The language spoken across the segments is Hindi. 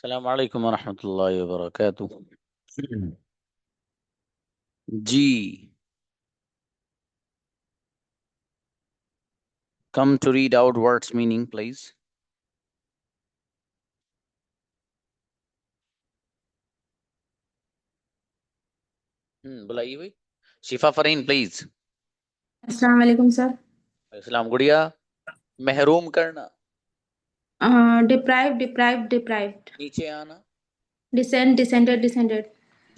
अस्सलाम वालेकुम वरहमतुल्लाहि वबरकातुह। जी, come to read out words meaning please. बुलाइए भाई। शिफा फरीन प्लीज। अस्सलाम वालेकुम सर। इस्लाम गुड़िया। महरूम करना। Deprive deprive deprived. नीचे आना। Descend descended descended.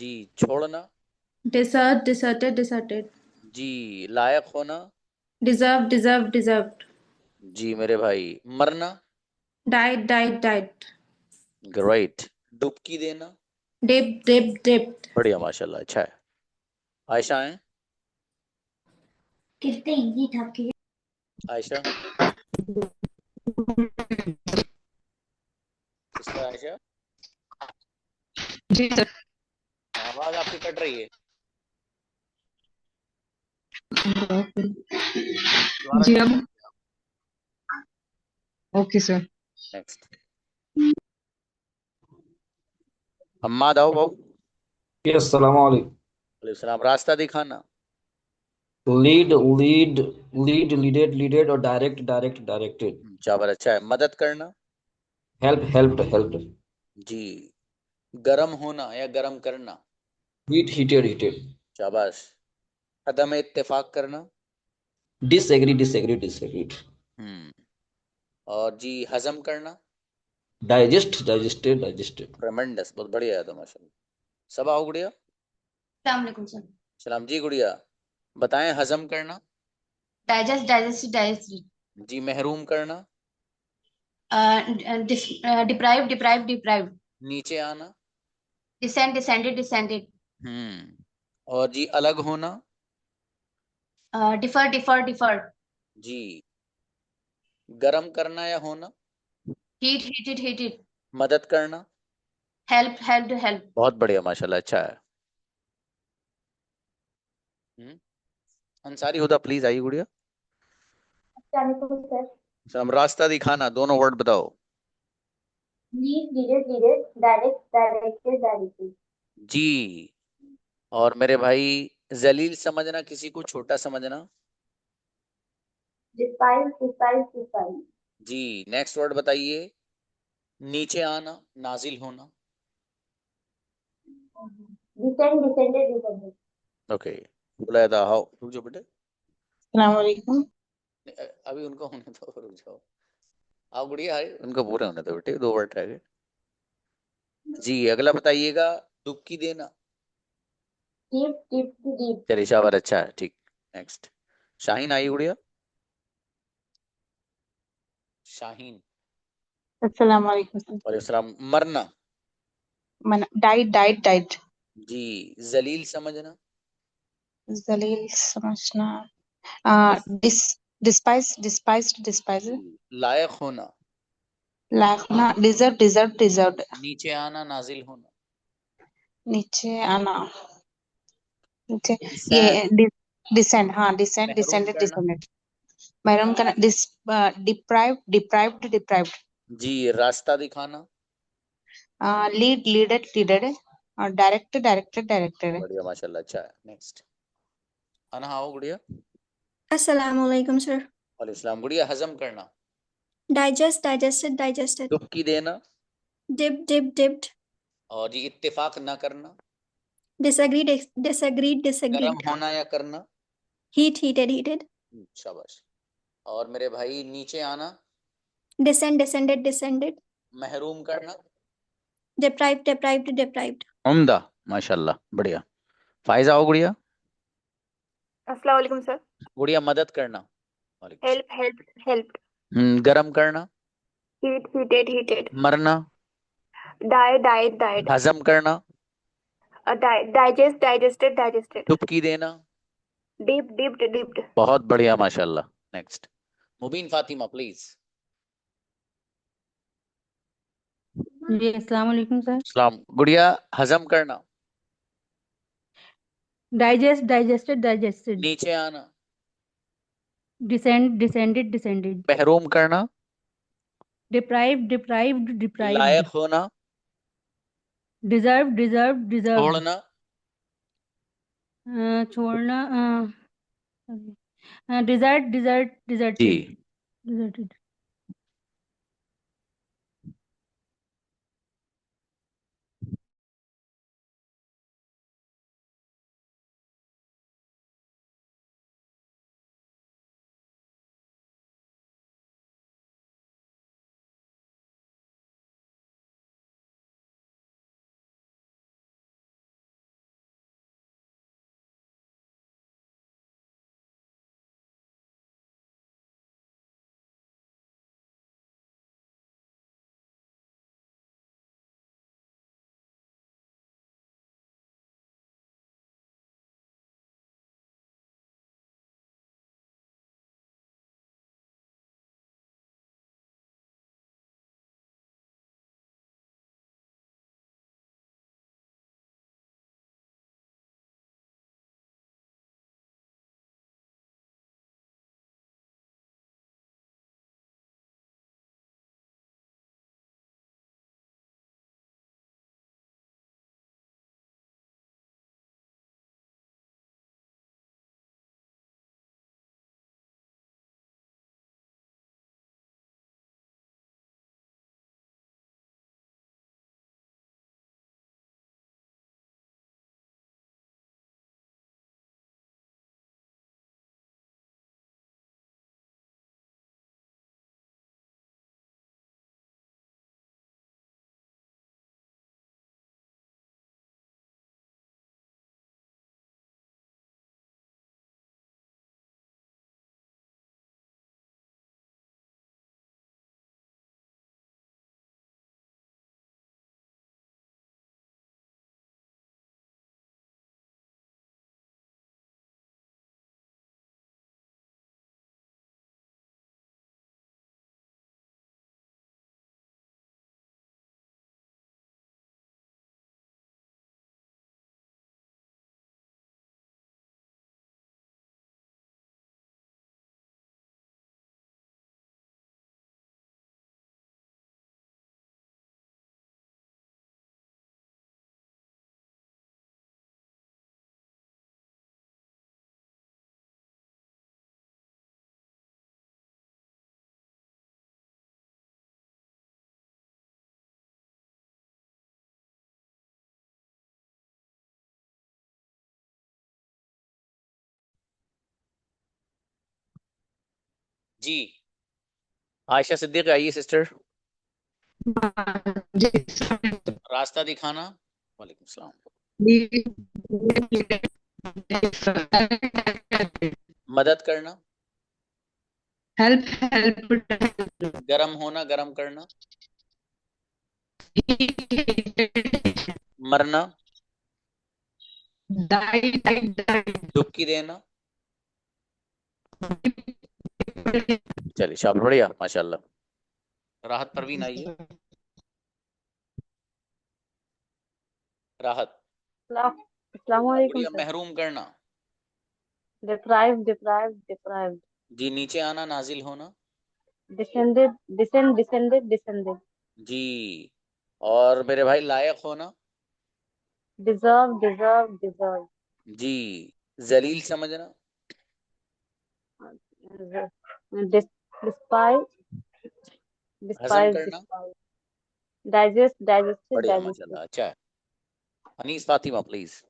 जी, छोड़ना। डिसर्ट डिसर्टेड डिसर्टेड। जी, लायक होना। Deserve deserve deserved. जी मेरे भाई। मरना। Died died died. ग्रेट। डुबकी देना। Dip dip dipped. बढ़िया माशाल्लाह, अच्छा है। आयशा है। कितने इजी था कि आयशा। सिस्टर आयशा। जी सर। आवाज आपकी कट रही है। दोबारा जी चालू अब कीजिए आप। Okay sir. नेक्स्ट। अम्मा दाओ बाबू। अस्सलाम वालेकुम। सलाम। रास्ता दिखाना। Lead lead lead leaded leaded और डायरेक्ट डायरेक्ट डायरेक्टेड। चावल अच्छा है। मदद करना। Help helped helped. जी। गरम होना या गरम करना। Heat heated heated. शाबाश। अदम इत्तेफाक करना। Disagree disagree disagreed. हम्म। और जी हजम करना। Digest digested digested. ट्रेमेंडस, बहुत बढ़िया है तो माशाल्लाह। सब आओ गुड़िया। अस्सलाम वालेकुम सर। सलाम जी गुड़िया। बताएं हजम करना। Digest digest digest. जी महरूम करना। Deprive deprive deprive. नीचे आना। Descend descended descended. और जी अलग होना। Differ differ differ. जी। गरम करना या होना। Heat heated heated. मदद करना। Help helped help. बहुत बढ़िया माशाल्लाह, अच्छा है। हम्म। अंसारी हुदा प्लीज आइए गुड़िया। अस्सलाम वालेकुम सर। सलाम। रास्ता दिखाना, दोनों वर्ड बताओ। Lead leaded leaded direct directed directed. जी। और मेरे भाई, जलील समझना, किसी को छोटा समझना। Despise despise despise. जी। नेक्स्ट वर्ड बताइए। नीचे आना, नाजिल होना। Descend descended descended. ओके। बुलाया था, हाउ रुक जाओ बेटे। अस्सलाम वालेकुम। अभी उनको होने दो, रुक जाओ। आओ गुड़िया, आए उनको पूरे होने दो बेटे, 2 वर्ड रह गए। जी अगला बताइएगा। डुबकी देना। Deep deep deep. चलिए शाबाश, अच्छा है, ठीक। नेक्स्ट। शाहीन आई गुड़िया। शाहीन। अस्सलाम वालेकुम सर। और सलाम। मरना। Died died died. जी। जलील समझना। जलील समझना। Dis despise despise despise. जी। लायक होना। लाखना डिजर्व डिजर्व डिजर्व्ड। नीचे आना, नाजिल होना। नीचे आना। नीचे डिसेंड। ये डिसेंड, हाँ डिसेंड महरूम डिसेंडेड करना। डिसेंडेड। मैडम का डिस डिप्राइव डिप्राइव्ड डिप्राइव्ड। जी। रास्ता दिखाना। Lead leaded leaded. और डायरेक्ट डायरेक्टेड डायरेक्टेड। बढ़िया माशाल्लाह, अच्छा है। नेक्स्ट। अना आओ गुड़िया। अस्सलाम वालेकुम सर। वालेकुम सलाम गुड़िया। हजम करना। Digest digested digested. डुबकी देना। Dip dip dipped. और जी इत्तेफाक ना करना। डिसएग्री डिसएग्रीड गरम डिसएग्रीड। होना या करना। Heat heated heated. शाबाश। और मेरे भाई, नीचे आना। Descend descended descended. महरूम करना। Deprived deprived deprived. उम्दा, माशाल्लाह, बढ़िया। फायजा आओ गुड़िया। अस्सलाम वालेकुम सर। गुड़िया मदद करना। वालेकुम हेल्प हेल्प हेल्प। सलाम। गरम करना। Heat heated heated. मरना। Die died died. हजम करना। Digest digested digested. डुबकी देना। Dip dipped dipped. बहुत बढ़िया माशाल्लाह। नेक्स्ट। मुबीन फातिमा प्लीज। जी अस्सलाम वालेकुम सर। सलाम गुड़िया। हजम करना। Digest digested digested. नीचे आना। Descend descended descended. महरूम करना। Deprived deprived deprived. लायक होना। deserve, deserve, deserved. छोड़ना, छोड़ना, desert, desert, deserted, जी deserted. जी आयशा सिद्दीक आइए सिस्टर, रास्ता दिखाना, वालेकुम सलाम, मदद करना, help, help, गरम होना, गरम करना, मरना, die, die, die. डुबकी देना, चलिए शाबाश, बढ़िया माशाल्लाह। राहत परवीन आइए, राहत, Assalamualaikum, बढ़िया, sir. महरूम करना, Deprived, deprived, deprived. जी नीचे आना, नाजिल होना, Descended, descended, descended. जी और मेरे भाई लायक होना, Deserve, deserve, deserve. जी जलील समझना, Despise, हजम despise, करना, despise. Digest, digested, बढ़िया digested. माशाल्लाह, अच्छा है। अनीस फातिमा प्लीज,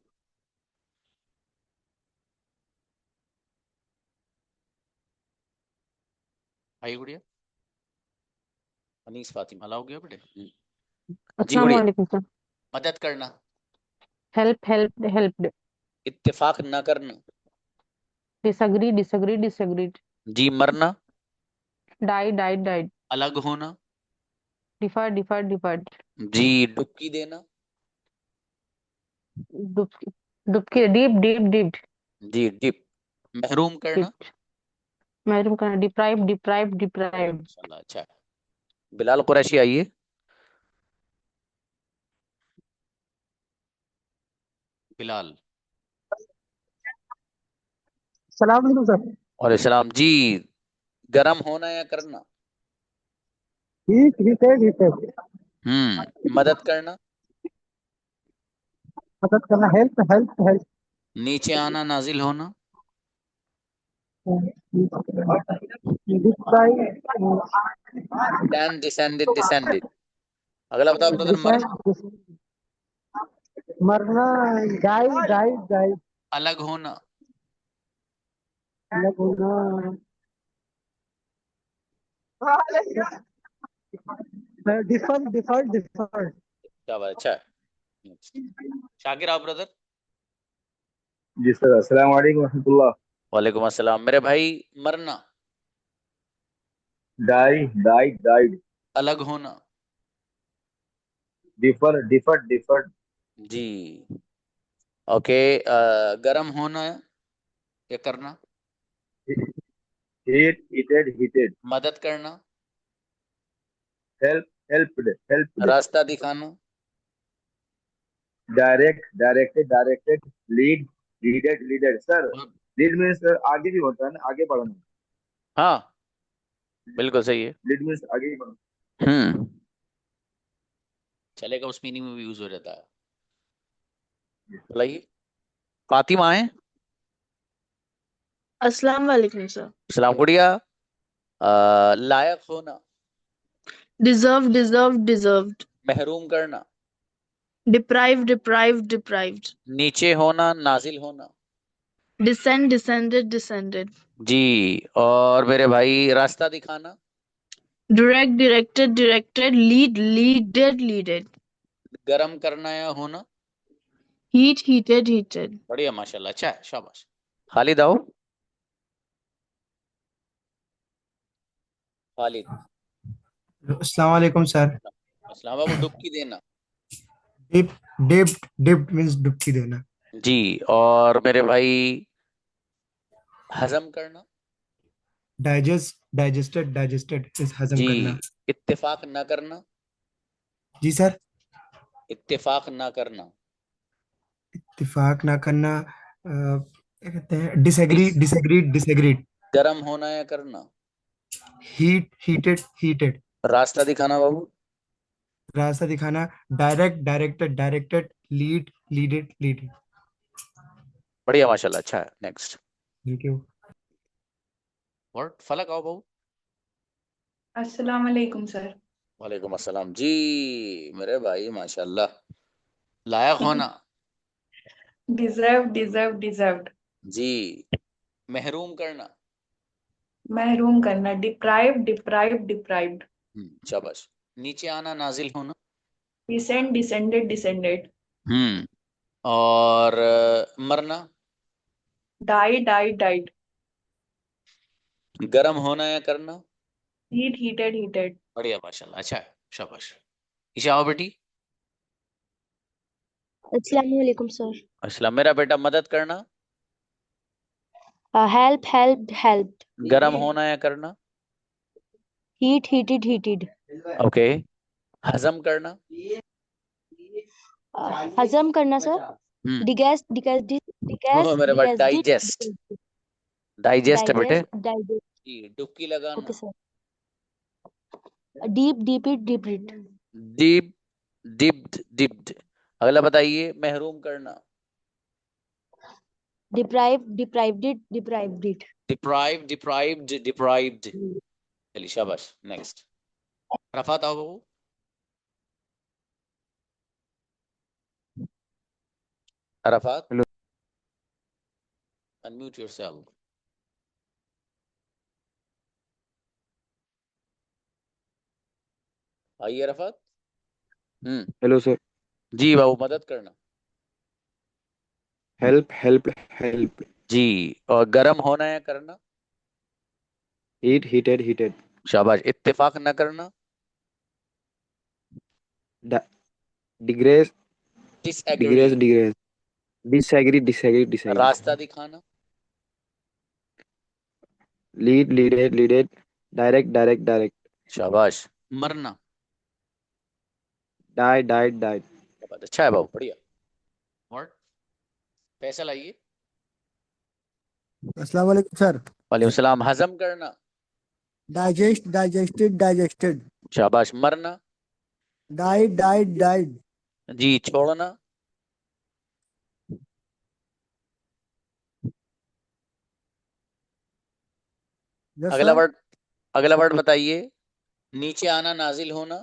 आइए गुड़िया, अनीस फातिमा लाओगे बेटे, जी अस्सलाम गुड़िया, वालेकुम सर। मदद करना, Help, helped, helped. इत्तेफाक न करना, Disagree, disagree, disagreed. जी मरना, Die, died, died. अलग होना, Differ, differ, differed. जी डुबकी देना, डुबकी, डुबकी, deep, deep, deep, जी डिप, महरूम करना, deep. महरूम करना, deprive, deprive, deprived. माशाल्लाह अच्छा है। बिलाल कुरैशी आइए, बिलाल, सलाम वालेकुम सर। और सलाम जी, गरम होना या करना, ठीक ठीक है ठीक है। मदद करना, मदद करना, हेल्प हेल्प हेल्प। नीचे आना, नाजिल होना। Describe, Then descended, descended। अगला बताओ ब्रदर, मरना। मरना, गाइड गाइड गाइड, अलग होना। अलग होना, डिफर डिफर डिफर। क्या बात, अच्छा है। Next। शाकिर आओ ब्रदर। जी सर, अस्सलाम वालेकुम रहमतुल्लाह। वालेकुम अस्सलाम मेरे भाई। मरना। Die died died. अलग होना। Differ differ differ. जी। ओके। गरम होना या करना। Heated heated. मदद करना। Help helped helped. रास्ता दिखाना। Direct directed directed. Lead leaded leaded. Sir, lead means आगे भी होता है ना, आगे बढ़ना। हाँ, बिल्कुल सही है। लीड मीन्स आगे ही बढ़ना। चलेगा, उस मीनिंग में भी यूज हो जाता है। बताइए। फातिमा है। अस्सलाम वालेकुम सर। सलाम गुड़िया। लायक होना। Deserve deserve deserved. महरूम करना। Deprive deprive deprived. नीचे होना, नाजिल होना। Descend descended descended. जी। और मेरे भाई, रास्ता दिखाना। Direct directed directed. Lead leaded leaded. गरम करना या होना। Heat heated heated. बढ़िया, माशाल्लाह, अच्छा है, शाबाश। खालिद आओ। खालिद। अस्सलाम वालेकुम सर। अस्सलाम बाबू, डुबकी देना। डिप डिप्ड, डिप्ड मींस डुबकी देना। जी। और मेरे भाई, हजम करना। डाइजेस्ट डाइजेस्टेड, डाइजेस्टेड इज हजम जी। करना। इत्तेफाक न करना। जी सर। इत्तेफाक न करना। इत्तेफाक ना करना, क्या कहते हैं, डिसएग्री डिस डिसएग्रीड डिसएग्रीड। गरम होना या करना। Heat heated heated. रास्ता दिखाना बाबू। रास्ता दिखाना, direct directed directed. Lead leaded leaded. बढ़िया, माशाल्लाह, अच्छा है। नेक्स्ट। Thank you. वर्ड फलक आओ बाबू। अस्सलाम वालेकुम सर। वालेकुम अस्सलाम जी। मेरे भाई, माशाल्लाह। लायक होना। Deserve deserve deserved. जी। महरूम करना। महरूम करना, डिप्राइव डिप्राइव डिप्राइव्ड। शाबाश। नीचे आना, नाजिल होना। Descend descended descended. हम्म। और मरना। Die die died. गरम होना या करना। Heat heated heated. बढ़िया, माशाल्लाह, अच्छा है, शाबाश। ईशा आओ बेटी। अस्सलाम वालेकुम सर। अस्सलाम मेरा बेटा। मदद करना। Help help helped. गरम होना या करना। Heat heated heated. ओके। हजम करना। हजम करना सर। हम्म। डिगेस्ट डिगेस्ट वो डिगेस्ट मेरे पास डाइजेस्ट। डिगेस्ट। डाइजेस्ट है बेटे। Digest digest. जी। डुबकी लगाना। Okay sir. Dip dip it dip it. Dip dipped dipped. अगला बताइए, महरूम करना। Deprive deprived it deprived it. Deprive deprived deprived. चलिए, शाबाश। नेक्स्ट। रफात आओ बाबू। रफात, हेलो। Unmute yourself. आइए रफात। Hello sir. जी बाबू, मदद करना। Help help help. जी। और गरम होना या करना। Heat heated heated. शाबाश। इत्तेफाक न करना। Digress disagree. Digress digress. Disagree disagree disagree. रास्ता दिखाना। Lead leaded leaded. Direct direct direct. शाबाश। मरना। Died died died. शाबाश, अच्छा है बाबू, बढ़िया। वर्ड फैसल आइए। अस्सलाम वालेकुम सर। वालेकुम सलाम। हजम करना। Digest digested digested. शाबाश। मरना। Died died died. जी। छोड़ना। यस अगला सर। वर्ड, अगला वर्ड बताइए। नीचे आना, नाजिल होना।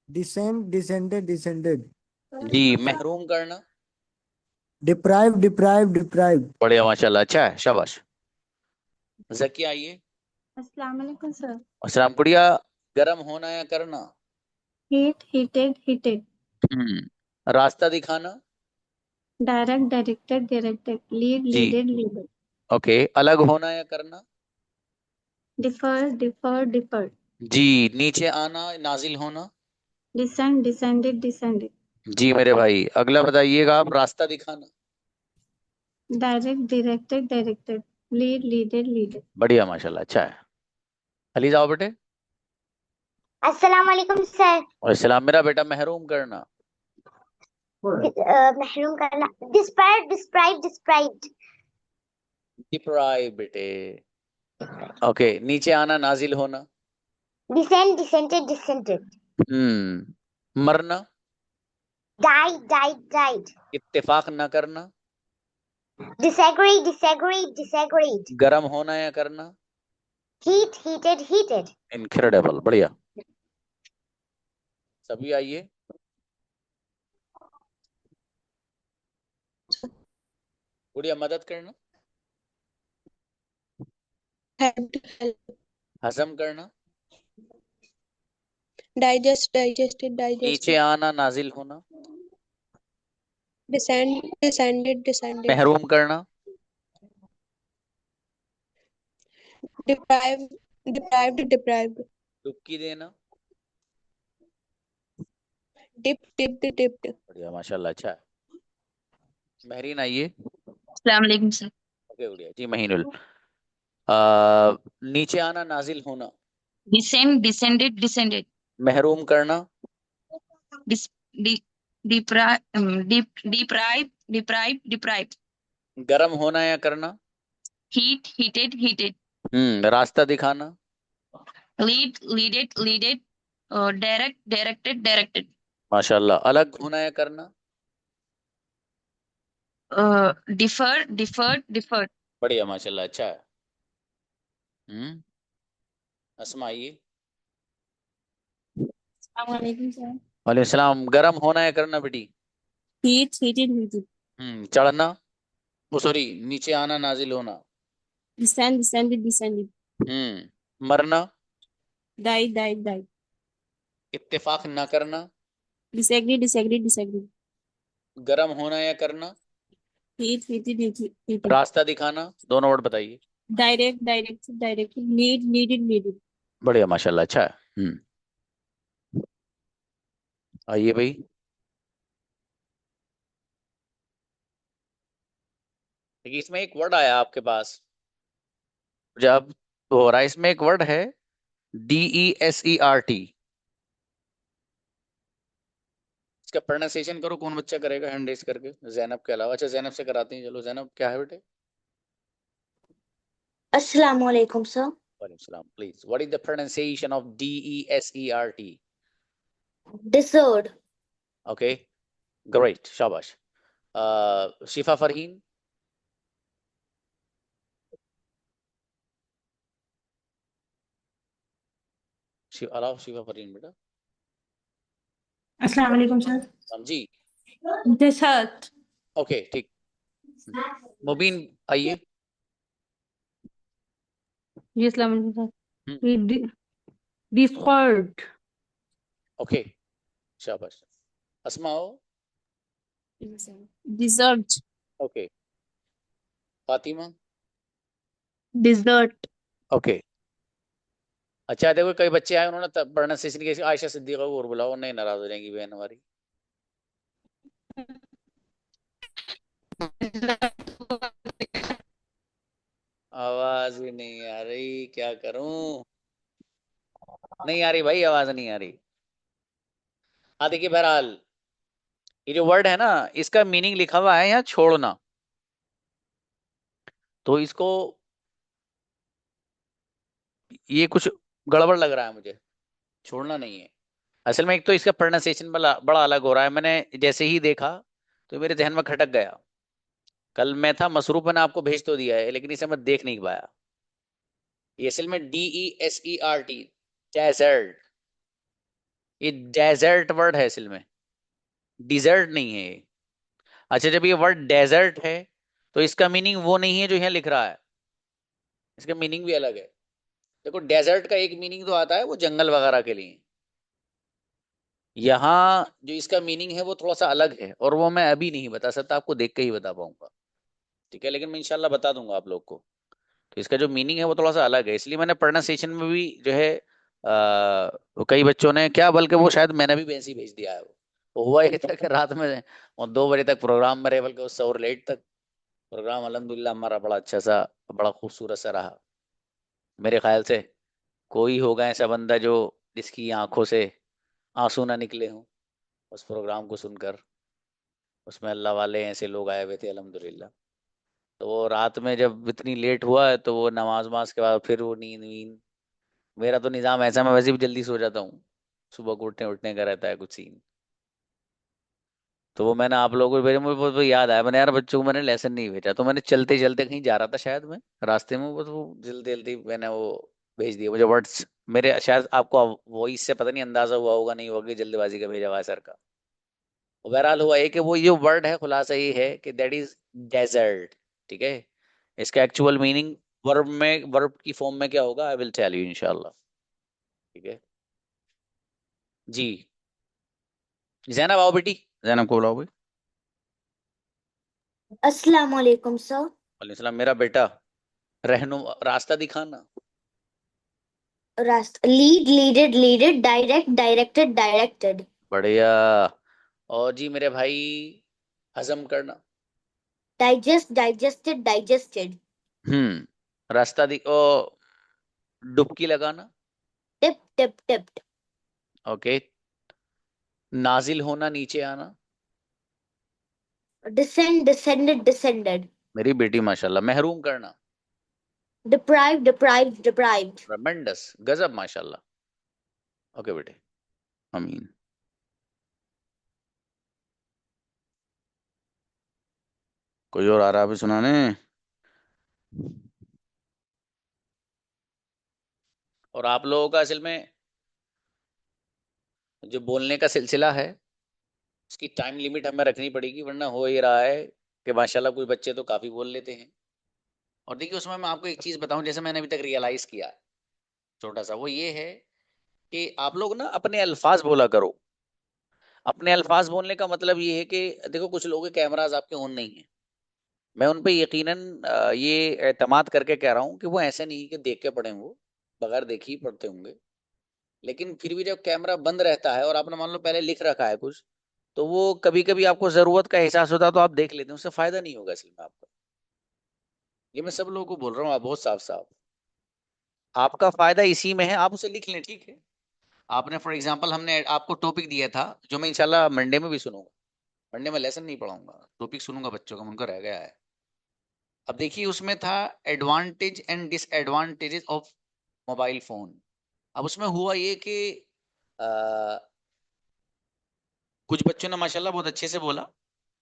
Descend, descended, descended. जी। महरूम करना। Deprive, deprive, deprive. बढ़िया, माशाल्लाह, अच्छा है, शाबाश। जकी आइए। अस्सलाम वालेकुम सर। अस्सलाम गुड़िया। गर्म होना या करना? Heat heated heated. रास्ता दिखाना। Direct directed directed. लीड जी। Leaded leaded. ओके। अलग होना या करना? Differ differ differed. जी। नीचे आना, नाजिल होना। Descend descended descended. जी मेरे भाई। अगला बताइएगा आप, रास्ता दिखाना। Direct directed directed. Lead leaded leaded. बढ़िया, माशाल्लाह, अच्छा है। अली जाओ बेटे। अस्सलाम वालेकुम सर। और सलाम। मेरा बेटा, महरूम करना। महरूम करना। Despair deprive deprived. डिप्राइव बेटे। ओके। नीचे आना, नाजिल होना। Descend descended descended. मरना। Died died died. इत्तेफाक न करना। Disagree disagree disagreed. गर्म होना या करना। Heat heated heated. इनक्रेडिबल, बढ़िया। सभी आइए। गुड़िया मदद करना। हजम करना। Digest, digested, नीचे digested. आना, नाजिल होना। Descend, descended, descended. महरूम करना। Deprived, deprived, deprived. डुबकी देना। Dipped, dipped, dipped. बढ़िया, माशाल्लाह, अच्छा है। महरीन आइए। अस्सलाम वालेकुम सर। ओके गुड़िया जी। महीनुल। नीचे आना, नाजिल होना। Descend, descended, descended. महरूम करना। Dis, de, deprive, deprive, deprive, deprived. गर्म होना या करना। Heat, heated, heated. रास्ता दिखाना। Lead, leaded, leaded. Direct, directed, directed. माशाल्लाह। अलग होना या करना। Defer, deferred, deferred. बढ़िया, माशाल्लाह, अच्छा है। अस्मा आइए। अस्सलाम वालेकुम सर। वालेकुम सलाम। गर्म होना या करना बेटी। Heat heated heated. चढ़ना। ओ सॉरी, नीचे आना, नाजिल होना। Descend descended descended. मरना। Died died died. इत्तेफाक न करना। Disagree disagree disagree. गर्म होना या करना। Heat heated heated. रास्ता दिखाना। दोनों वर्ड बताइए। Direct directed directed. Lead leaded leaded. बढ़िया, माशाल्लाह, अच्छा है। आइए भाई। देखिए, इसमें एक वर्ड आया आपके पास, जब हो रहा है, इसमें एक वर्ड है DESERT। इसका प्रोनाउंसिएशन करो। कौन बच्चा करेगा हैंड रेज करके? जैनब के अलावा। अच्छा, जैनब से कराते हैं। चलो जैनब, क्या है बेटे? अस्सलाम वालेकुम सर। वालेकुम सलाम। Please, what is the pronunciation of DESERT? Deserved. Okay, great, शाबाश। शिफा फरहीन। अलाउ शिफा फरहीन बेटा। अस्सलाम वालेकुम सर। समझी? Desert. ओके, ठीक। मुबीन आइए। जी अस्सलाम वालेकुम सर। हम्म, Discord. ओके, शाबाश। अस्मा हो। Desert. Okay. Fatima. Desert. Okay. अच्छा, देखो कई बच्चे आए, उन्होंने प्रोनाउंसिएशन की। आयशा सिद्दीका को और बुलाओ, नहीं नाराज हो जाएंगी बहन हमारी। आवाज ही नहीं आ रही, क्या करूं? नहीं आ रही भाई, आवाज नहीं आ रही। हाँ देखिए, बहरहाल ये जो वर्ड है ना, इसका मीनिंग लिखा हुआ है यहाँ छोड़ना। तो इसको, ये कुछ गड़बड़ लग रहा है मुझे। छोड़ना नहीं है असल में। एक तो इसका प्रोनाउंसिएशन बड़ा अलग हो रहा है। मैंने जैसे ही देखा तो मेरे ध्यान में खटक गया। कल मैं था मसरूफ, मैंने आपको भेज तो दिया है, लेकिन इसे मैं देख नहीं पाया। ये असल में DESERT, डेजर्ट, ये डेजर्ट वर्ड है असल में, डिजर्ट नहीं है ये। अच्छा, जब ये वर्ड डेजर्ट है तो इसका मीनिंग वो नहीं है जो यहाँ लिख रहा है, इसका मीनिंग भी अलग है। देखो डेजर्ट का एक मीनिंग तो आता है वो जंगल वगैरह के लिए, यहाँ जो इसका मीनिंग है वो थोड़ा सा अलग है, और वो मैं अभी नहीं बता सकता, आपको देख के ही बता पाऊंगा, ठीक है, लेकिन मैं इंशाल्लाह बता दूंगा आप लोग को। तो इसका जो मीनिंग है वो थोड़ा सा अलग है, इसलिए मैंने प्रोनाउंसिएशन में भी जो है वो कई बच्चों ने क्या, बल्कि वो शायद मैंने भी वैसे ही भेज दिया है वो हुआ ये था कि रात में और 2 बजे तक प्रोग्राम में रहे, बल्कि उससे और लेट तक प्रोग्राम अल्हम्दुलिल्लाह हमारा बड़ा अच्छा सा, बड़ा खूबसूरत सा रहा। मेरे ख्याल से कोई होगा ऐसा बंदा जो जिसकी आंखों से आंसू ना निकले हों उस प्रोग्राम को सुनकर। उसमें अल्लाह वाले ऐसे लोग आए हुए थे अल्हम्दुलिल्लाह। तो वो रात में जब इतनी लेट हुआ है तो वो नमाज वमाज के बाद फिर वो नींद वींद, मेरा तो निज़ाम ऐसा, मैं वैसे भी जल्दी सो जाता हूँ, सुबह को उठने उठने का रहता है कुछ सीन। तो वो मैंने आप लोगों को भेजा, मुझे वो याद आया, मैंने यार बच्चों को मैंने लेसन नहीं भेजा, तो मैंने चलते चलते कहीं जा रहा था शायद मैं, रास्ते में बस वो जल्दी जल्दी मैंने वो भेज दिया, मुझे वर्ड्स मेरे शायद आपको वॉइस से पता नहीं अंदाजा हुआ होगा नहीं होगा कि जल्दबाजी का भेजा हुआ है सर का। बहरहाल हुआ ये कि वो जो वर्ड है खुलासा ये है कि दैट इज डेजर्ट, ठीक है। इसका एक्चुअल मीनिंग वर्ब में, वर्ब की फॉर्म में क्या होगा, आई विल टेल यू इंशाल्लाह, ठीक है जी। जैनब आओ बेटी, जैनब को बुलाओ भाई। अस्सलाम वालेकुम सर। वालेकुम सलाम मेरा बेटा, रास्ता दिखाना। Lead, leaded, leaded, direct, directed, directed. बढ़िया। और जी मेरे भाई, हजम करना। Digest, digested, digested. रास्ता ओ डुबकी लगाना। Tip, tip, tipped. ओके। नाजिल होना, नीचे आना। Descend, descended, descended. मेरी बेटी माशाल्लाह। महरूम करना। Deprived, deprived, deprived. ट्रेमेंडस, गजब माशाल्लाह। ओके बेटे, आमीन। कोई और आ रहा है अभी सुनाने? और आप लोगों का असल में जो बोलने का सिलसिला है उसकी टाइम लिमिट हमें रखनी पड़ेगी, वरना हो ही रहा है कि माशाल्लाह कोई बच्चे तो काफी बोल लेते हैं। और देखिए उसमें मैं आपको एक चीज बताऊं, जैसे मैंने अभी तक रियलाइज किया छोटा सा, वो ये है कि आप लोग ना अपने अल्फाज बोला करो। अपने अल्फाज बोलने का मतलब ये है कि देखो कुछ लोगों के कैमराज आपके ऑन नहीं है, मैं उन पे यकीनन ये एतमाद करके कह रहा हूँ कि वो ऐसे नहीं कि देख के पढ़े, वो बगैर देखे ही पढ़ते होंगे, लेकिन फिर भी जब कैमरा बंद रहता है और आपने मान लो पहले लिख रखा है कुछ, तो वो कभी कभी आपको जरूरत का एहसास होता है तो आप देख लेते हैं, उससे फायदा नहीं होगा असल में आपका। ये मैं सब लोगों को बोल रहा हूँ, आप बहुत साफ साफ, आपका फायदा इसी में है, आप उसे लिख लें, ठीक है। आपने फॉर एग्जाम्पल हमने आपको टॉपिक दिया था जो मैं इंशाल्लाह मंडे में भी सुनूंगा, मंडे में लेसन नहीं पढ़ाऊंगा, टॉपिक सुनूंगा बच्चों का, उनका रह गया है। अब देखिए उसमें था advantage and disadvantages of mobile phone. अब उसमें हुआ ये कि कुछ बच्चों ने माशाल्लाह बहुत अच्छे से बोला,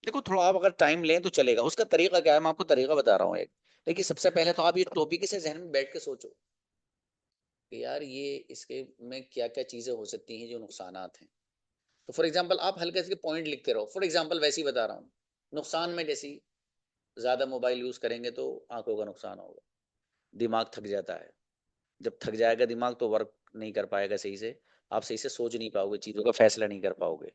देखो थोड़ा आप अगर टाइम लें तो चलेगा। उसका तरीका क्या है, मैं आपको तरीका बता रहा हूँ एक। देखिए सबसे पहले तो आप ये टॉपिक से जहन में बैठ के सोचो कि यार ये इसके में क्या क्या चीजें हो सकती हैं जो नुकसानात हैं। तो फॉर एग्जांपल आप हल्के से पॉइंट लिखते रहो, फॉर एग्जांपल वैसे ही बता रहा हूँ। नुकसान में जैसी ज्यादा मोबाइल यूज करेंगे तो आंखों का नुकसान होगा, दिमाग थक जाता है, जब थक जाएगा दिमाग तो वर्क नहीं कर पाएगा सही से, आप सही से सोच नहीं पाओगे, चीजों का फैसला नहीं कर पाओगे।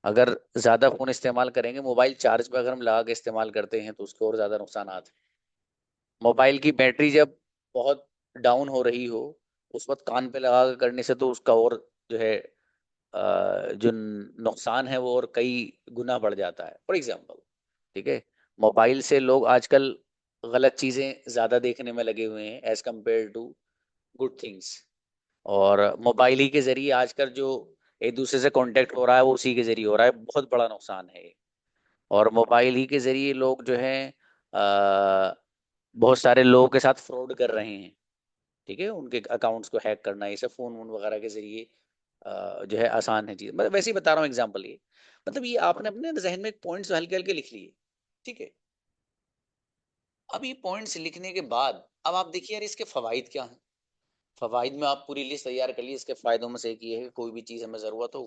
अगर ज्यादा फोन इस्तेमाल करेंगे, मोबाइल चार्ज पे अगर हम लगा के इस्तेमाल करते हैं तो उसके और ज्यादा नुकसान हैं। मोबाइल की बैटरी जब बहुत डाउन हो रही हो उस वक्त कान पे लगा के करने से तो उसका और जो है जो नुकसान है वो और कई गुना बढ़ जाता है। फॉर एग्जाम्पल, ठीक है, मोबाइल से लोग आजकल गलत चीजें ज्यादा देखने में लगे हुए हैं as compare to good things. और मोबाइल ही के जरिए आजकल जो एक दूसरे से कांटेक्ट हो रहा है वो उसी के जरिए हो रहा है, बहुत बड़ा नुकसान है ये। और मोबाइल ही के जरिए लोग जो है बहुत सारे लोगों के साथ फ्रॉड कर रहे हैं, ठीक है, उनके अकाउंट्स को हैक करना, ये सब फोन वोन वगैरह के जरिए जो है आसान है चीज। मतलब वैसे ही बता रहा हूँ एग्जांपल ये, मतलब ये आपने अपने जहन में पॉइंट्स हल्के हल्के लिख लिए, ठीक है। अब ये पॉइंट्स लिखने के बाद अब आप देखिए यार इसके फवाइद क्या हैं। फवाइद में आप पूरी लिस्ट तैयार कर ली, इसके फायदों में से एक ये है कि कोई भी चीज़ हमें ज़रूरत हो,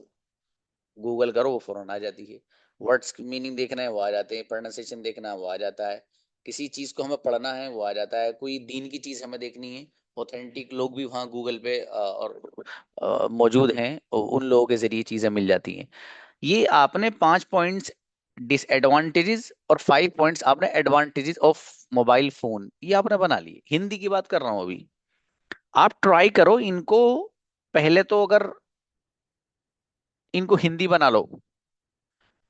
गूगल करो वो फौरन आ जाती है। वर्ड्स की मीनिंग देखना है वो आ जाते हैं, प्रोनाउंसिएशन देखना है वो आ जाता है, किसी चीज़ को हमें पढ़ना है वो आ जाता है, कोई दीन की चीज़ हमें देखनी है, ऑथेंटिक लोग भी वहाँ गूगल पे और मौजूद हैं, और उन लोगों के जरिए चीज़ें मिल जाती हैं। ये आपने 5 पॉइंट्स डिसएडवांटेजेस और 5 पॉइंट्स आपने एडवांटेजेस ऑफ मोबाइल फोन ये आपने बना लिए। हिंदी की बात कर रहा हूँ अभी, आप ट्राई करो इनको। पहले तो अगर इनको हिंदी बना लो,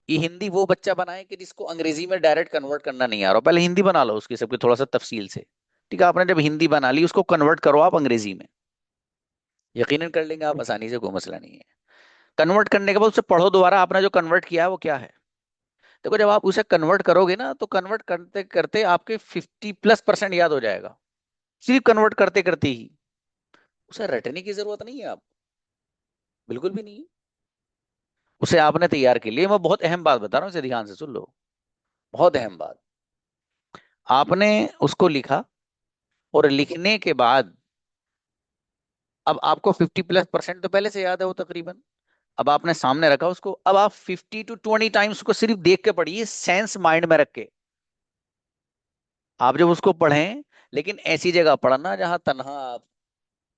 ये हिंदी वो बच्चा बनाए कि जिसको अंग्रेजी में डायरेक्ट कन्वर्ट करना नहीं आ रहा, पहले हिंदी बना लो उसकी सबकी थोड़ा सा तफसील से। ठीक है, आपने जब हिंदी बना ली उसको कन्वर्ट करो आप अंग्रेजी में, यकीनन कर लेंगे आप आसानी से, कोई मसला नहीं है। कन्वर्ट करने के बाद उसे पढ़ो दोबारा, आपने जो कन्वर्ट किया है वो क्या है। देखो जब आप उसे कन्वर्ट करोगे ना तो कन्वर्ट करते करते आपके 50+% याद हो जाएगा, सिर्फ कन्वर्ट करते करते ही। उसे रटने की जरूरत नहीं है आप, बिल्कुल भी नहीं है। उसे आपने तैयार के लिए, मैं बहुत अहम बात बता रहा हूँ, इसे ध्यान से सुन लो, बहुत अहम बात। आपने उसको लिखा और लिखने के बाद अब आपको 50+% तो पहले से याद है वो तकरीबन, अब आपने सामने रखा उसको, अब आप 50 to 20 टाइम्स उसको सिर्फ देख के पढ़िए, सेंस माइंड में रख के। आप जब उसको पढ़ें, लेकिन ऐसी जगह पढ़ना जहां तनहा आप,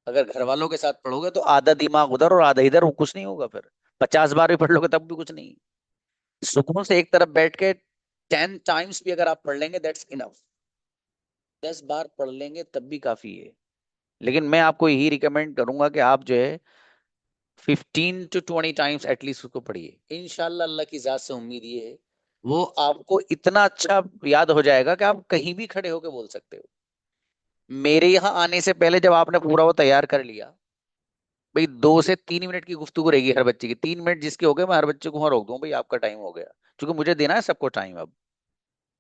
अगर घर वालों के साथ पढ़ोगे तो आधा दिमाग उधर और आधा इधर, वो कुछ नहीं होगा फिर। 50 बार भी पढ़ लोगे तब भी कुछ नहीं। सुकून से एक तरफ बैठ के 10 टाइम्स भी अगर आप पढ़ लेंगे दैट्स इनफ। 10 बार पढ़ लेंगे तब भी काफी है। लेकिन मैं आपको यही रिकमेंड करूंगा कि आप जो है 15 to 20 टाइम्स एटलीस्ट उसको पढ़िए। इंशाल्लाह अल्लाह की जात से उम्मीद ये है वो आपको इतना अच्छा याद हो जाएगा कि आप कहीं भी खड़े होकर बोल सकते हो। मेरे यहाँ आने से पहले जब आपने पूरा वो तैयार कर लिया, भाई 2 से 3 मिनट की गुफ्तगू रहेगी हर बच्चे की, 3 मिनट जिसके हो गए मैं हर बच्चे को वहां रोक दूं, भाई आपका टाइम हो गया, क्योंकि मुझे देना है सबको टाइम अब।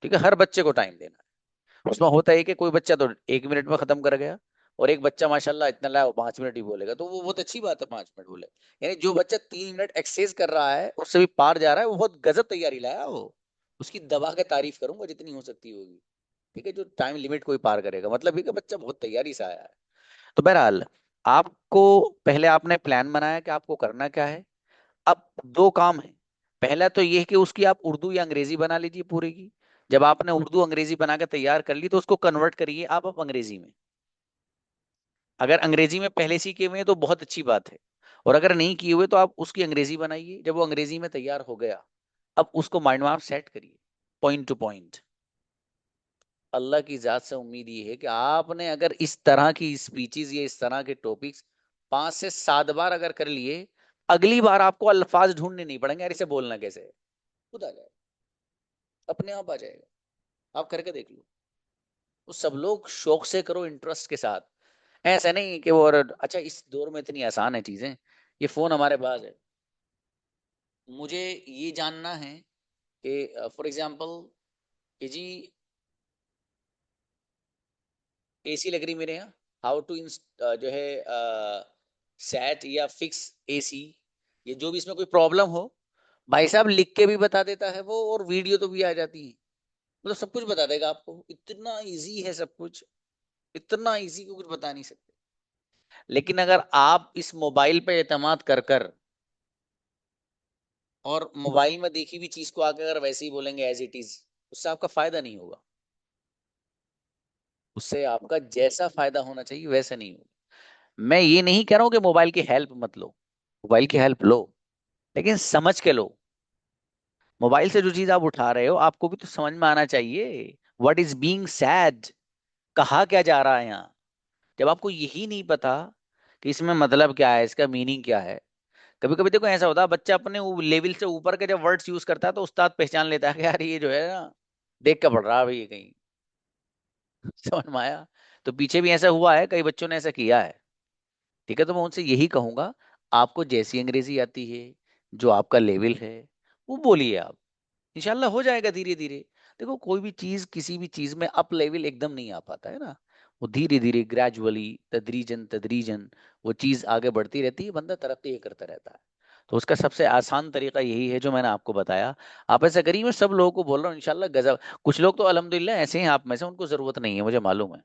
ठीक है, हर बच्चे को टाइम देना है। उसमें होता है कि कोई बच्चा तो 1 मिनट में खत्म कर गया, और एक बच्चा माशाल्लाह इतना लाया वो 5 मिनट ही बोलेगा, तो वो बहुत अच्छी बात है 5 मिनट बोले। यानी जो बच्चा 3 मिनट एक्सेस कर रहा है उससे भी पार जा रहा है, वो बहुत गजब तैयारी लाया वो। उसकी दबा के तारीफ करूंगा जितनी हो सकती होगी। ठीक है, जो टाइम लिमिट कोई पार करेगा, मतलब ये कि बच्चा बहुत तैयारी से आया है। तो बहरहाल आपको, पहले आपने प्लान बनाया कि आपको करना क्या है। अब 2 काम है। पहला तो ये है कि उसकी आप उर्दू या अंग्रेजी बना लीजिए पूरी की। जब आपने उर्दू अंग्रेजी बना के तैयार कर ली तो उसको कन्वर्ट करिए आप अब अंग्रेजी में। अगर अंग्रेजी में पहले से ही किए हुए हैं तो बहुत अच्छी बात है, और अगर नहीं किए हुए तो आप उसकी अंग्रेजी बनाइए। जब वो अंग्रेजी में तैयार हो गया, अब उसको माइंड में आप सेट करिए पॉइंट टू पॉइंट। अल्लाह की जात से उम्मीद ये है कि आपने अगर इस तरह की स्पीचेस या इस तरह के टॉपिक्स 5 से 7 बार अगर कर लिए, अगली बार आपको अल्फाज ढूंढने नहीं पड़ेंगे यार इसे बोलना कैसे है, खुद आ जाएगा, अपने आप आ जाएगा। आप करके देख लो। वो सब लोग शौक से करो, इंटरेस्ट के साथ। ऐसा नहीं कि वो, और अच्छा इस दौर में इतनी आसान है चीजें, ये फोन हमारे पास है। मुझे ये जानना है कि फॉर एग्जांपल कि जी एसी लग रही मेरे यहाँ, हाउ टू जो है सेट या फिक्स एसी, ये जो भी इसमें कोई प्रॉब्लम हो, भाई साहब लिख के भी बता देता है वो, और वीडियो तो भी आ जाती है। मतलब सब कुछ बता देगा आपको, इतना इजी है सब कुछ, इतना इजी को कुछ बता नहीं सकते। लेकिन अगर आप इस मोबाइल पे एतमाद कर कर और मोबाइल में देखी हुई चीज को आकर अगर वैसे ही बोलेंगे एज इट इज, उससे आपका फायदा नहीं होगा। उससे आपका जैसा फायदा होना चाहिए वैसा नहीं होगा। मैं ये नहीं कह रहा हूं कि मोबाइल की हेल्प मत लो, मोबाइल की हेल्प लो, लेकिन समझ के लो। मोबाइल से जो चीज आप उठा रहे हो आपको भी तो समझ में आना चाहिए, व्हाट इज बीइंग सैड, कहा क्या जा रहा है यहाँ। जब आपको यही नहीं पता कि इसमें मतलब क्या है, इसका मीनिंग क्या है। कभी कभी देखो ऐसा होता है, बच्चा अपने लेवल से ऊपर के जब वर्ड्स यूज करता है तो उस्ताद पहचान लेता है कि यार ये जो है ना देख के पढ़ रहा है भाई ये कहीं। समझ में आया। तो पीछे भी ऐसा हुआ है, कई बच्चों ने ऐसा किया है। ठीक है, तो मैं उनसे यही कहूंगा, आपको जैसी अंग्रेजी आती है, जो आपका लेवल है, वो बोलिए आप, इंशाल्लाह हो जाएगा धीरे धीरे। देखो कोई भी चीज, किसी भी चीज में अप लेवल एकदम नहीं आ पाता है ना, वो धीरे धीरे ग्रेजुअली तदरीजन तदरीजन वो चीज आगे बढ़ती रहती है, बंदा तरक्की करता रहता है। तो उसका सबसे आसान तरीका यही है जो मैंने आपको बताया। आप ऐसा करिए, मैं सब लोगों को बोल रहा हूँ इंशाल्लाह गजब। कुछ लोग तो अल्हम्दुलिल्लाह ऐसे हैं आप में से, उनको जरूरत नहीं है मुझे मालूम है,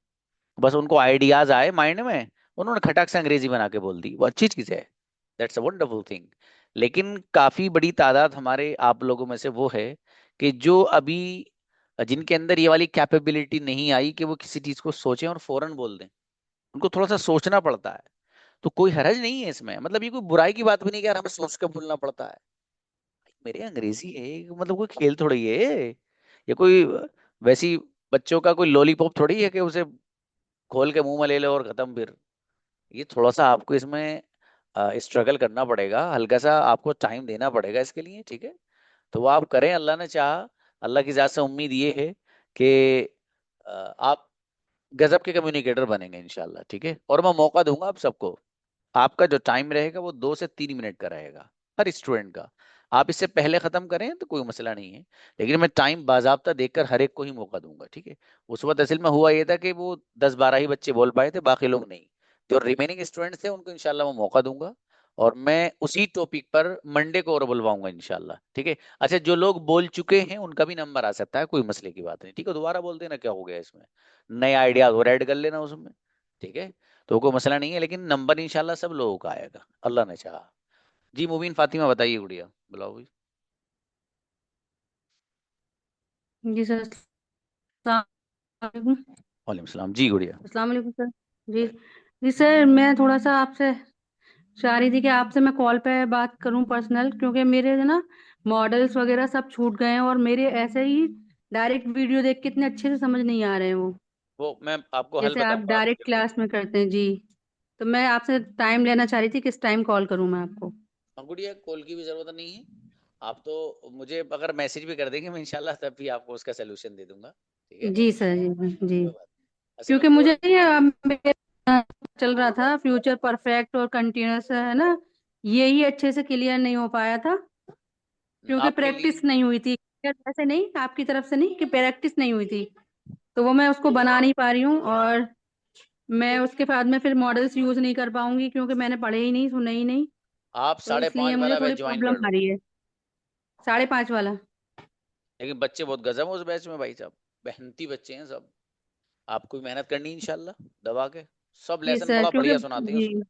बस उनको आइडियाज आए माइंड में, उन्होंने खटाक से अंग्रेजी बना के बोल दी, वो अच्छी चीज है, दैट्स अ वंडरफुल थिंग। लेकिन काफी बड़ी तादाद हमारे आप लोगों में से वो है कि जो अभी जिनके अंदर ये वाली कैपेबिलिटी नहीं आई कि वो किसी चीज को सोचें और फौरन बोल दें, उनको थोड़ा सा सोचना पड़ता है। तो कोई हरज नहीं है इसमें, मतलब ये कोई बुराई की बात भी नहीं कि यार हमें सोच के बोलना पड़ता है। मेरे अंग्रेजी है मतलब कोई खेल थोड़ी है, ये कोई वैसी बच्चों का कोई लॉलीपॉप थोड़ी है कि उसे खोल के मुंह में ले लो और खत्म फिर। ये थोड़ा सा आपको इसमें स्ट्रगल करना पड़ेगा, हल्का सा आपको टाइम देना पड़ेगा इसके लिए, ठीक है। तो वो आप करें, अल्लाह ने चाहा, अल्लाह की जात से उम्मीद ये है कि आप गजब के कम्युनिकेटर बनेंगे इंशाल्लाह, ठीक है। और मैं मौका दूंगा आप सबको, आपका जो टाइम रहेगा वो 2 से 3 मिनट का रहेगा हर स्टूडेंट का। आप इससे पहले खत्म करें तो कोई मसला नहीं है, लेकिन मैं टाइम बाजाब्ता देखकर हर एक को ही मौका दूंगा, ठीक है। उस वक्त असल में हुआ ये था कि वो 10-12 ही बच्चे बोल पाए थे, बाकी लोग नहीं। जो रिमेनिंग स्टूडेंट्स थे उनको इंशाल्लाह मैं मौका दूंगा, और मैं उसी टॉपिक पर मंडे को और बुलवाऊंगा इंशाल्लाह, ठीक है। अच्छा, जो लोग बोल चुके हैं उनका भी नंबर आ सकता है, कोई मसले की बात नहीं, ठीक है। दोबारा बोल देना क्या हो गया इसमें, नए आइडियाज और ऐड कर लेना उसमें, ठीक है। तो कोई मसला नहीं है, लेकिन नंबर इंशाल्लाह सब लोगों का आएगा, अल्लाह ने चाहा। जी मुबीन फातिमा बताइए गुड़िया, बुलाओ भाई। जी सर, अस्सलाम वालेकुम। वालेकुम सलाम जी गुड़िया। अस्सलाम वालेकुम सर। जी जी सर, मैं थोड़ा सा आपसे चाह रही थी कि आपसे मैं कॉल पे बात करूं पर्सनल, क्योंकि मेरे जो ना मॉडल्स वगैरह सब छूट गए हैं, और मेरे ऐसे ही डायरेक्ट वीडियो देख के इतने अच्छे से समझ नहीं आ रहे हैं वो, वो मैं आपको हल जैसे आप बताऊंगा, आप डायरेक्ट क्लास में करते हैं जी। तो मैं आपसे टाइम लेना चाह रही थी, किस टाइम कॉल करूं मैं आपको? गुड़िया कॉल की भी जरूरत नहीं है, आप तो मुझे अगर मैसेज भी कर देंगे मैं इंशाल्लाह तब भी आपको उसका सोल्यूशन दे दूंगा, ठीक है। जी सर, जी। कोई बात नहीं। असल में क्योंकि मुझे कॉल, ये मेरा चल रहा था फ्यूचर परफेक्ट और कंटिन्यूअस, है ना, यही अच्छे से क्लियर नहीं हो पाया था, क्योंकि आपके लिए प्रैक्टिस नहीं हुई थी। ऐसे नहीं, आपकी तरफ से नहीं, कि प्रैक्टिस नहीं हुई थी, तो वो मैं उसको बना नहीं पा रही हूँ, और मैं उसके बाद में फिर मॉडल्स यूज नहीं कर पाऊंगी, क्योंकि मैंने पढ़े ही नहीं, सुने ही नहीं। आप तो 5:30 इसलिए मुझे वाला बैच थोड़ी ज्वाइन कर प्रॉब्लम आ लो। रही है। 5:30 वाला? लेकिन बच्चे बहुत गजब है उस बैच में भाई साहब, मेहनती बच्चे हैं सब, आपको भी मेहनत करनी है इंशाल्लाह दबा के, सब जी लेसन सर, बड़ा क्योंकि बढ़िया सुनाते हैं जी उसमें।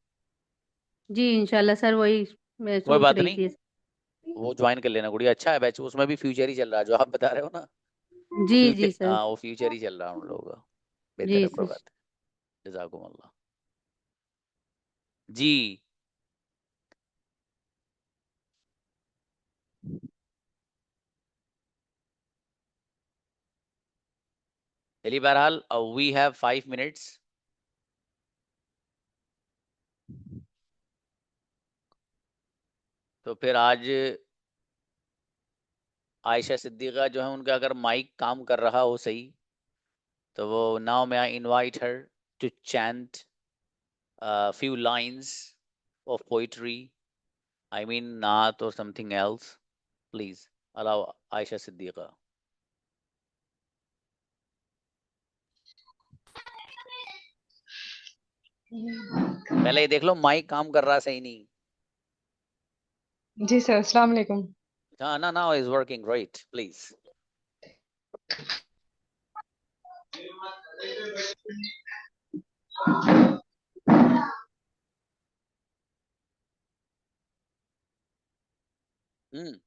जी इंशाल्लाह सर, वही मैं कोई सोच बात रही नहीं, थी। वो ज्वाइन कर लेना गुड़िया, अच्छा है बैच, उसमें भी फ्यूचर ही चल रहा है जो आप बता रहे हो ना, वो जी फ्यूचर, जी सर। हाँ वो फ्यूचर ही चल रहा है हम लोगों का। बेहतर जी है, कोई सर। बात नहीं, जज़ाकुमुल्लाह। जी चलिए, बहरहाल वी हैव 5 मिनट्स। तो फिर आज आयशा सिद्दीका जो है उनका अगर माइक काम कर रहा हो सही, तो वो नाउ मैं I invite her to chant few lines of poetry, I mean naat or something else. Please allow Aisha Siddiqa. पहले ये देख लो माइक काम कर रहा सही नहीं। जी सर, अस्सलाम वालेकुम। हाँ ना, now is working great, please. हम्म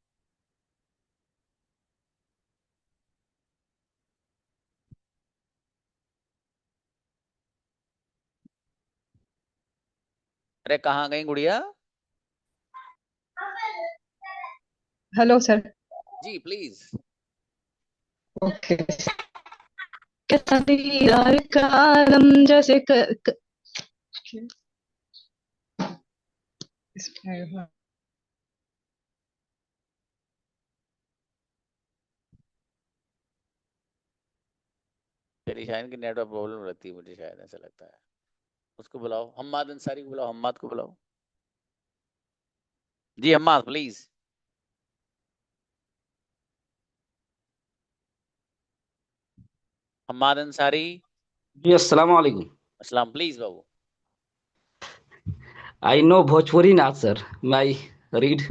अरे कहाँ गई गुड़िया? Hello sir. जी प्लीज। ओके। यार का आलम जैसे चलिए, शायद की नेटवर्क प्रॉब्लम रहती है, मुझे शायद ऐसा लगता है। उसको बुलाओ, हम्माद अंसारी को बुलाओ, हम्माद को बुलाओ। जी हम्माद प्लीज। हम्माद अंसारी। जी अस्सलाम वालेकुम। अस्सलाम, प्लीज बाबू। I know Bhojpuri Nath sir, my read.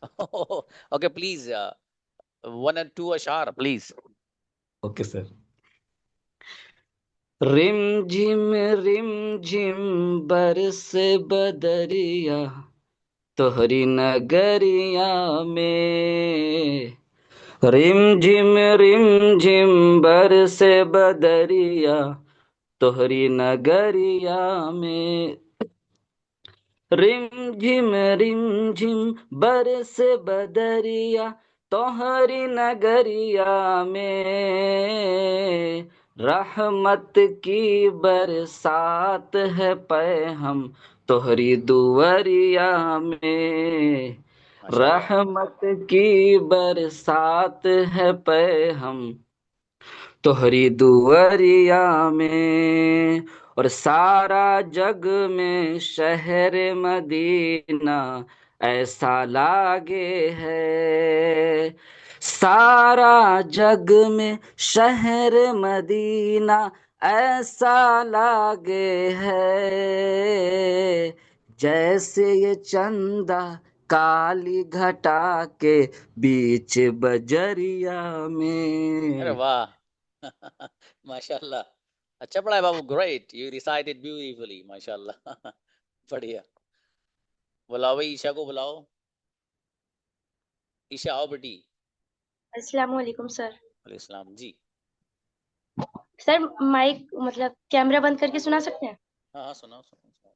Okay please, 1 and 2 ashar please. Okay sir. रिम झिम बरस बदरिया तोहरी नगरिया में। रिम झिम बरस बदरिया तोहरी नगरिया में। रिम झिम बरस बदरिया तोहरी नगरिया में। रहमत की बरसात है पैहम तोहरी दुवरिया में। माशाल्लाह। रहमत की बरसात है पैहम तोहरी दुवरिया में। और सारा जग में शहर मदीना ऐसा लागे है। सारा जग में शहर मदीना ऐसा लागे है। जैसे ये चंदा काली घटा के बीच बजरिया अरे में। वाह। माशाल्लाह। अच्छा पढ़ा है बाबू, ग्रेट, यू रिसाइटेड ब्यूटीफुली, माशाल्लाह। बढ़िया। बुलाओ भाई ईशा को बुलाओ। ईशा आओ बेटी। अस्सलाम वालेकुम सर। वालेकुम सलाम जी। सर माइक मतलब कैमरा बंद करके सुना सकते हैं? हाँ हाँ सुनाओ सुनाओ सुनाओ।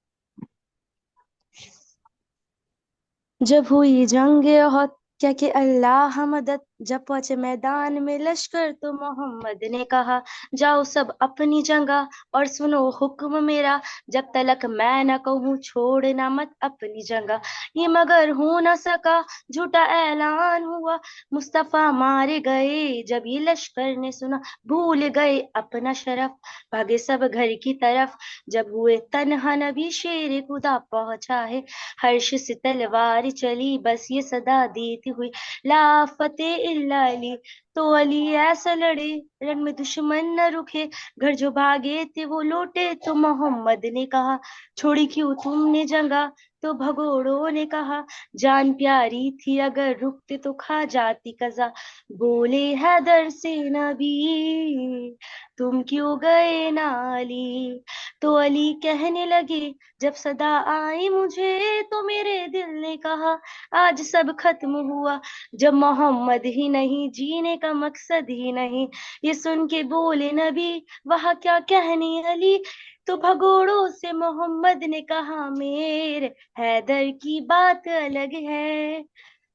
जब हुई जंग ओहद क्या कि अल्लाह मदद, जब पहुंचे मैदान में लश्कर तो मोहम्मद ने कहा जाओ सब अपनी जगह और सुनो हुक्म मेरा, जब तलक मैं न कहूँ छोड़ना मत अपनी जगह। ये मगर हो न सका, झूठा ऐलान हुआ, मुस्तफा मारे गए जब ये लश्कर ने सुना, भूल गए अपना शरफ, भागे सब घर की तरफ। जब हुए तन्हा नबी शेर खुदा पहुंचा है, हर्ष से तलवार चली बस ये सदा देती हुई, ला फतेह इल्ला अली। तो अली ऐसा लड़े रण में दुश्मन न रुके, घर जो भागे थे वो लौटे तो मोहम्मद ने कहा छोड़ी क्यों तुमने जंगा, तो भगोड़ों ने कहा जान प्यारी थी अगर रुकते तो खा जाती कजा। बोले हैदर से नबी तुम क्यों गए ना अली, तो अली कहने लगे जब सदा आई मुझे तो मेरे दिल ने कहा आज सब खत्म हुआ, जब मोहम्मद ही नहीं जीने का मकसद ही नहीं। ये सुन के बोले नबी वह क्या कहने अली, तो भगोड़ों से मोहम्मद ने कहा मेरे हैदर की बात अलग है,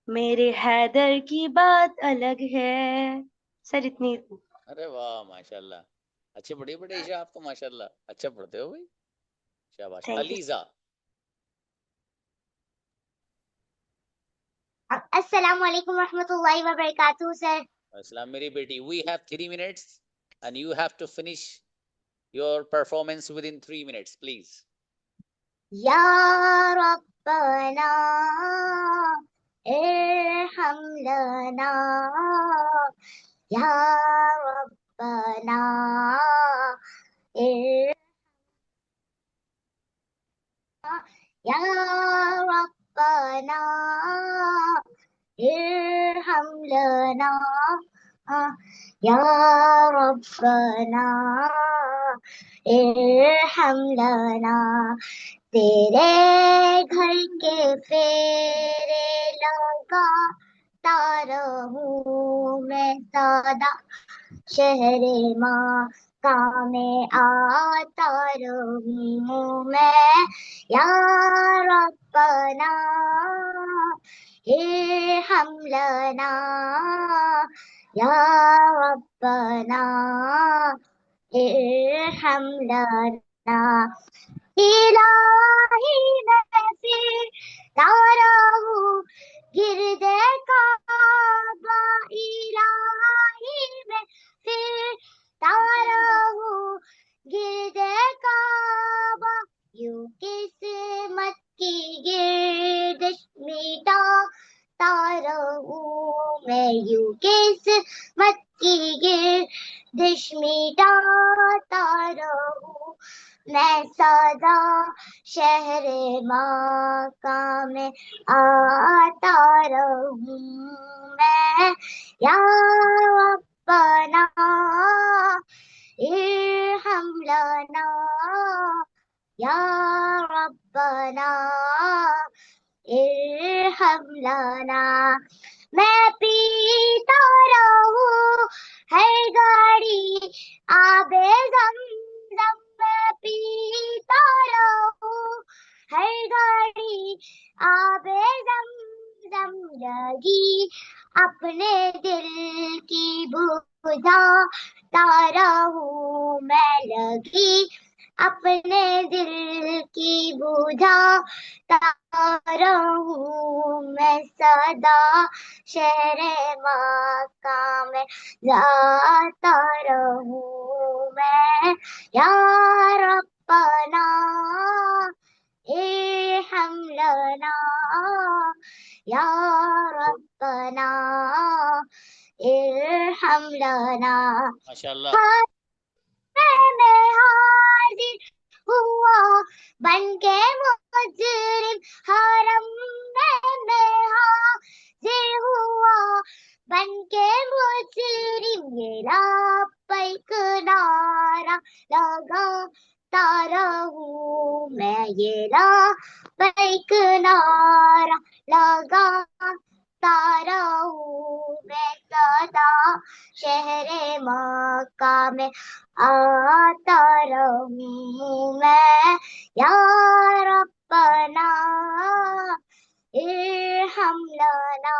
मेरे हैदर की बात अलग है। सर इतनी। अरे वाह माशाल्लाह। अच्छे पढ़िए बेटे ईशा, आप तो माशाल्लाह अच्छा पढ़ते हो भाई, शाबाश। Thank you. अलीजा। अस्सलाम वालेकुम रहमतुल्लाहि व बरकातहू सर। अस्सलाम मेरी बेटी, we have 3 minutes and you have to finish your performance within 3 minutes please. या रब्बना इरहम लना, या रब्बना या रब्बना इरहम लना, या रब्बना इरहम लना। तेरे घर के फेरे लगाता रहूं मैं सदा, शहरे माँ में आता रहूं मैं, या रब्बना इरहम लना, या रब्बना इरहम लना। इलाही मैं फिरता रहूं गिरदे काबा, इलाही मैं फिरता रहूं गिरदे काबा, यूं किस्मत की गिर्दिश मिटाता रहूं मैं, यूं किस्मत की गिर्दिश मिटाता रहूं मैं सदा, शहरे मक्का में आता रहूं मैं, या रब्बना इरहम लना या रब्बना इरहम लना। मैं पीता रहूं है गाड़ी आबे ज़मज़म, मैं पीता रहूं है गाड़ी आबे ज़मज़म, लगी अपने दिल की बुझाता रहूं मैं, लगी अपने दिल की बुझाता रहूं मैं, सदा शहरे मक्का में जाता रहूं मैं। या रब्बना इरहम लना या रब्बना इरहम लना। माशाल्लाह। मैं हाजिर हुआ बनके मुजरिम, हरम में मैं हाजिर हुआ बनके मुजरिम, ये लापैक नारा लगाता रहूं मैं, ये लापैक नारा लगाता रहूं मैं, सदा शहरे मक्का में आता रहूं मैं। या रब्बना इरहम लना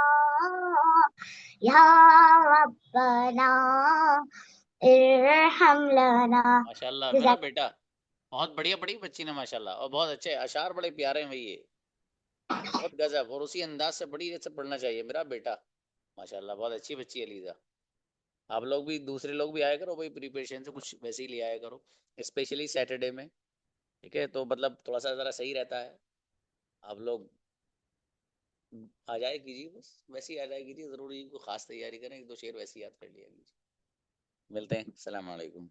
या रब्बना इरहम लना। माशाल्लाह मेरा बेटा बहुत बढ़िया पढ़ी बच्ची ने माशाल्लाह, और बहुत अच्छे अशार बड़े प्यारे हैं भाई, ये बहुत गजब, और उसी अंदाज से पढ़ी जैसे पढ़ना चाहिए मेरा बेटा। माशाल्लाह बहुत अच्छी बच्ची है लीजा। आप लोग भी, दूसरे लोग भी आया करो भाई, प्रिपरेशन से कुछ वैसे ही ले आया करो, स्पेशली सैटरडे में, ठीक है? तो मतलब थोड़ा सा ज़रा सही रहता है। आप लोग आ जाए कीजिए, बस वैसे ही आ जाए कीजिए, ज़रूरी कोई खास तैयारी करें, एक दो शेर वैसे ही याद कर लिया कीजिए। मिलते हैं, सलाम अलैकुम।